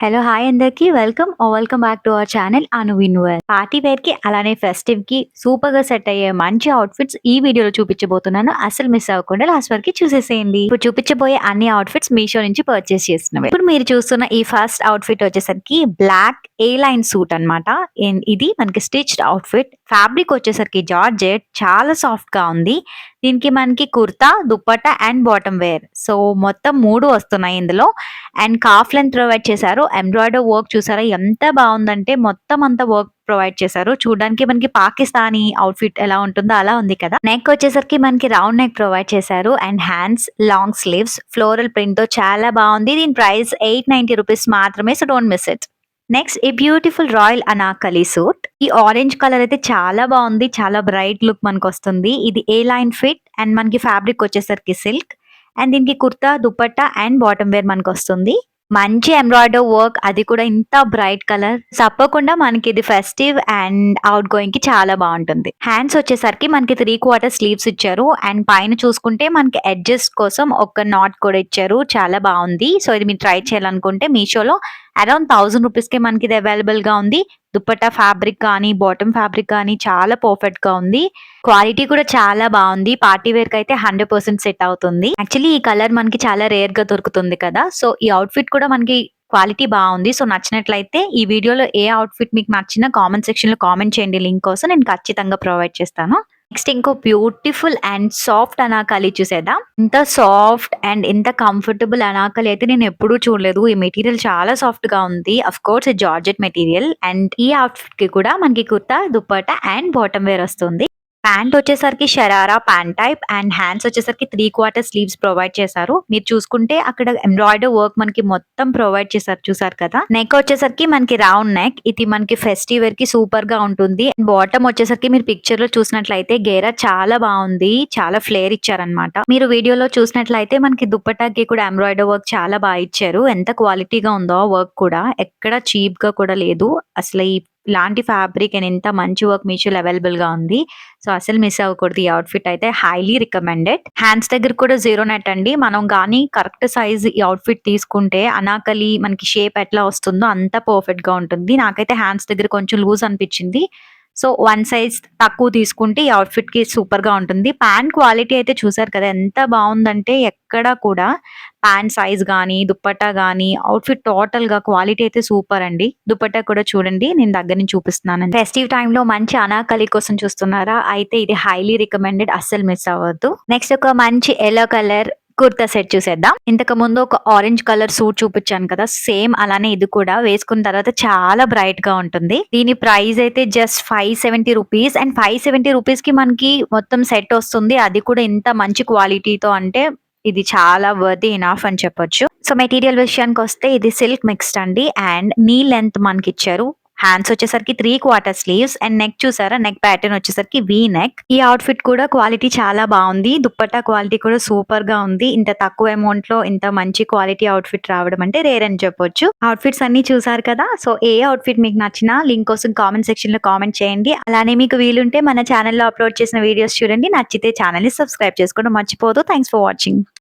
Hello! Hi అందరికి. Welcome back to our channel Anu విన్‌వర్. Party వేర్‌కి అలానే ఫెస్టివ్‌కి సూపర్‌గా సెట్ అయ్యే మంచి అవుట్‌ఫిట్స్ ఈ వీడియోలో చూపించబోతున్నాను. అస్సలు మిస్ అవ్వకుండా లాస్ట్ వరకి చూసేసేయండి. ఇప్పుడు చూపించబోయే అన్ని అవుట్‌ఫిట్స్ మీషో నుంచి పర్చేస్ చేసినవే. ఇప్పుడు మీరు చూస్తున్న ఈ ఫస్ట్ అవుట్‌ఫిట్ వచ్చేసరికి బ్లాక్ ఏ లైన్ సూట్ అన్నమాట. ఇది మనకి స్టిచ్డ్ అవుట్‌ఫిట్. ఫ్యాబ్రిక్ వచ్చేసరికి జార్జెట్ చాలా సాఫ్ట్‌గా ఉంది. దీనికి మనకి kurta, dupatta and bottom wear. So, మొత్తం 3 వస్తున్నాయి ఇందులో. అండ్ కాఫ్ లెంత్ ప్రొవైడ్ చేశారు. ఎంబ్రాయిడరీ వర్క్ చూసారా ఎంత బావుందంటే మొత్తం అంతా వర్క్ ప్రొవైడ్ చేశారు. చూడడానికి మనకి పాకిస్తానీ అవుట్‌ఫిట్ ఎలా ఉంటుందో అలా ఉంది కదా! నెక్ వచ్చేసరికి మనకి రౌండ్ నెక్ ప్రొవైడ్ చేశారు. And hands long sleeves floral ప్రింట్‌తో చాలా బావుంది. దీని ప్రైస్ రూ. 890 మాత్రమే. So, don't miss it. Next ఈ బ్యూటిఫుల్ రాయల్ అనార్కలి సూట్. ఈ ఆరెంజ్ కలర్ అయితే చాలా బావుంది. చాలా బ్రైట్ లుక్ మనకొస్తుంది. ఇది ఏ లైన్ ఫిట్ అండ్ మనకి ఫ్యాబ్రిక్ వచ్చేసరికి సిల్క్. అండ్ దీనికి kurta, dupatta and bottom wear మనకొస్తుంది. మంచి ఎంబ్రాయిడరీ వర్క్ అది కూడా ఇంత బ్రైట్ కలర్. తప్పకుండా మనకి ఇది ఫెస్టివ్ అండ్ ఔట్ గోయింగ్ కి చాలా బావుంటుంది. హ్యాండ్స్ వచ్చేసరికి మనకి 3/4 స్లీవ్స్ ఇచ్చారు. అండ్ పైన చూసుకుంటే మనకి ఎడ్జెస్ కోసం ఒక నాట్ కూడా ఇచ్చారు. చాలా బావుంది. సో, ఇది మీరు ట్రై చేయాలనుకుంటే మీషోలో అరౌండ్ రూ. 1000కే మనకి ఇది అవైలబుల్ గా ఉంది. దుపట్టా ఫ్యాబ్రిక్ కానీ, బాటమ్ ఫ్యాబ్రిక్ కానీ చాలా పర్ఫెక్ట్ గా ఉంది. క్వాలిటీ కూడా చాలా బావుంది. పార్టీ వేర్ కైతే 100% సెట్ అవుతుంది. యాక్చువల్లీ ఈ కలర్ మనకి చాలా రేర్ గా దొరుకుతుంది కదా! సో, ఈ అవుట్‌ఫిట్ కూడా మనకి క్వాలిటీ బావుంది. సో, నచ్చినట్లయితే ఈ వీడియోలో ఏ అవుట్‌ఫిట్ మీకు నచ్చినా కామెంట్ సెక్షన్‌లో కామెంట్ చేయండి లింక్ కోసం. నేను ఖచ్చితంగా ప్రొవైడ్ చేస్తాను. నెక్స్ట్ ఇంకో బ్యూటిఫుల్ అండ్ సాఫ్ట్ అనార్కలి చూసేద్దాం. ఇంత సాఫ్ట్ అండ్ ఇంత కంఫర్టబుల్ అనార్కలి అయితే నేను ఎప్పుడూ చూడలేదు. ఈ మెటీరియల్ చాలా సాఫ్ట్ గా ఉంది. ఆఫ్ కోర్స్ ఇది జార్జెట్ మెటీరియల్. అండ్ ఈ అవుట్‌ఫిట్ కి కూడా మనకి kurta, dupatta and bottom wear వస్తుంది. ప్యాంట్ వచ్చేసరికి sharara pant type and hands వచ్చేసరికి 3/4 స్లీవ్స్ ప్రొవైడ్ చేశారు. మీరు చూసుకుంటే అక్కడ ఎంబ్రాయిడరీ వర్క్ మనకి మొత్తం ప్రొవైడ్ చేశారు చూసారు కదా! నెక్ వచ్చేసరికి మనకి రౌండ్ నెక్. ఇది మనకి ఫెస్టివ్ వేర్ కి సూపర్ గా ఉంటుంది. బాటమ్ వచ్చేసరికి మీరు పిక్చర్ లో చూసినట్లయితే గేరా చాలా బాగుంది. చాలా ఫ్లేర్ ఇచ్చారనమాట. మీరు వీడియోలో చూసినట్లయితే మనకి దుపట్టాకి కూడా ఎంబ్రాయిడరీ వర్క్ చాలా బాగా ఇచ్చారు. ఎంత క్వాలిటీగా ఉందో వర్క్ కూడా ఎక్కడ చీప్ గా కూడా లేదు. అసలు ఇలాంటి ఫ్యాబ్రిక్ అండ్ ఎంత మంచి వర్క్ మీషోలో అవైలబుల్ గా ఉంది. సో, అసలు మిస్ అవ్వకూడదు ఈ అవుట్‌ఫిట్ అయితే హైలీ రికమెండెడ్. హ్యాండ్స్ దగ్గర కూడా జీరో నెట్ అండి. మనం గాని కరెక్ట్ సైజ్ ఈ అవుట్‌ఫిట్ తీసుకుంటే అనార్కలి మనకి షేప్ ఎట్లా వస్తుందో అంత పర్ఫెక్ట్ గా ఉంటుంది. నాకైతే హ్యాండ్స్ దగ్గర కొంచెం లూజ్ అనిపించింది. సో, 1 సైజ్ తక్కువ తీసుకుంటే ఈ అవుట్‌ఫిట్ కి సూపర్ గా ఉంటుంది. ప్యాంట్ క్వాలిటీ అయితే చూసారు కదా! ఎంత బావుందంటే ఎక్కడ కూడా ప్యాంట్ సైజ్ గాని, దుపట్టా గాని, అవుట్‌ఫిట్ టోటల్‌గా క్వాలిటీ అయితే సూపర్ అండి. దుపట్టా కూడా చూడండి నేను దగ్గర నుంచి చూపిస్తున్నాను. ఫెస్టివ్ టైమ్‌లో మంచి అనార్కలి కోసం చూస్తున్నారా? అయితే ఇది హైలీ రికమెండెడ్ అస్సలు మిస్ అవ్వద్దు. నెక్స్ట్ ఒక మంచి యెల్లో కలర్ కుర్తా సెట్ చూసేద్దాం. ఇంతకు ముందు ఒక ఆరెంజ్ కలర్ సూట్ చూపించాను కదా! సేమ్ అలానే ఇది కూడా వేసుకున్న తర్వాత చాలా బ్రైట్ గా ఉంటుంది. దీని ప్రైస్ అయితే జస్ట్ రూ. 570 అండ్ రూ. 570కి మనకి మొత్తం సెట్ వస్తుంది. అది కూడా ఇంత మంచి క్వాలిటీతో అంటే ఇది చాలా వర్తీ ఇనఫ్ అని చెప్పొచ్చు. సో, మెటీరియల్ విషయానికొస్తే ఇది సిల్క్ మిక్స్డ్ అండి. అండ్ నీ లెంత్ మనకిచ్చారు. హ్యాండ్స్ వచ్చేసరికి 3/4 స్లీవ్స్ అండ్ నెక్ చూసారా? నెక్ ప్యాటర్న్ వచ్చేసరికి వి నెక్. ఈ అవుట్‌ఫిట్ కూడా క్వాలిటీ చాలా బావుంది. దుపట్టా క్వాలిటీ కూడా సూపర్ గా ఉంది. ఇంత తక్కువ అమౌంట్ లో ఇంత మంచి క్వాలిటీ అవుట్‌ఫిట్ రావడం అంటే రేర్ అని చెప్పొచ్చు. అవుట్‌ఫిట్స్ అన్ని చూసారు కదా! సో, ఏ అవుట్‌ఫిట్ మీకు నచ్చినా లింక్ కోసం కామెంట్ సెక్షన్ లో కామెంట్ చేయండి. అలానే మీకు వీలుంటే మన ఛానెల్‌లో అప్‌లోడ్ చేసిన వీడియోస్ చూడండి. నచ్చితే ఛానెల్‌ని సబ్స్క్రైబ్ చేసుకోవడం మర్చిపోవద్దు. Thanks for watching.